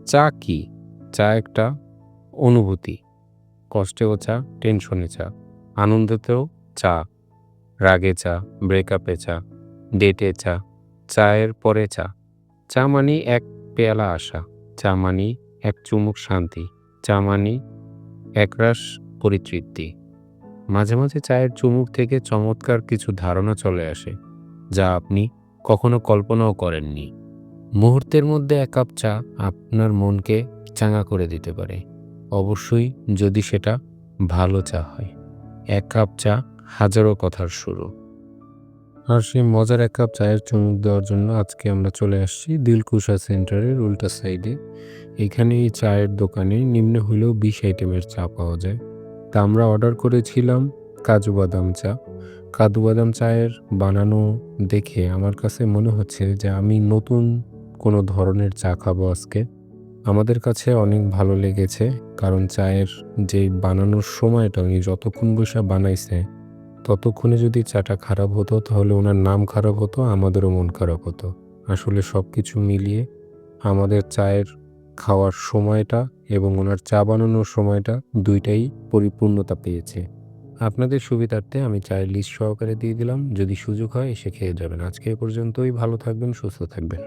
চা কি? চা একটা অনুভূতি। কষ্টেও চা, টেনশনে চা, আনন্দেতেও চা, রাগে চা, ব্রেকআপে চা, ডেটে চা, চায়ের পরে চা। চা মানেই এক পেয়ালা আশা। চা মানেই এক চুমুক শান্তি। চা মানেই একরাশ পরিতৃপ্তি। মাঝে, মাঝে চায়ের চুমুক থেকে চমৎকার কিছু ধারণা চলে আসে, যা আপনি কখনো কল্পনাও করেননি। মুহূর্তের মধ্যে ১ কাপ চা আপনার মনকে চাঙ্গা করে দিতে পারে। অবশ্যই যদি সেটা ভালো চা হয়। ১ কাপ চা হাজারো কথার শুরু। আর সেই মজার ১ কাপ চায়ের চুমুক দেওয়ার জন্য আজকে আমরা চলে আসছি দিলকুশা সেন্টারের উল্টা সাইডে। এখানে এই চায়ের দোকানে নিম্নে হইলেও ২০ আইটেমের চা পাওয়া যায়। তা আমরা অর্ডার করেছিলাম কাজু বাদাম চা। কাজু বাদাম চায়ের বানানো দেখে আমার কাছে মনে হচ্ছে যে আমি নতুন কোনো ধরনের চা খাবো আজকে। আমাদের কাছে অনেক ভালো লেগেছে। কারণ চায়ের যেই বানানোর সময়টা উনি যতক্ষণ বইসা বানাইছে, ততক্ষণে যদি চাটা খারাপ হতো তাহলে উনার নাম খারাপ হতো, আমাদেরও মন খারাপ হতো। আসলে সবকিছু মিলিয়ে আমাদের চায়ের খাওয়ার সময়টা এবং উনার চা বানানোর সময়টা ২ টাই পরিপূর্ণতা পেয়েছে। আপনাদের সুবিধার্থে আমি চায়ের লিস্ট সহকারে দিয়ে দিলাম। যদি সুযোগ হয় এসে খেয়ে যাবেন। আজকে এ পর্যন্তই। ভালো থাকবেন, সুস্থ থাকবেন।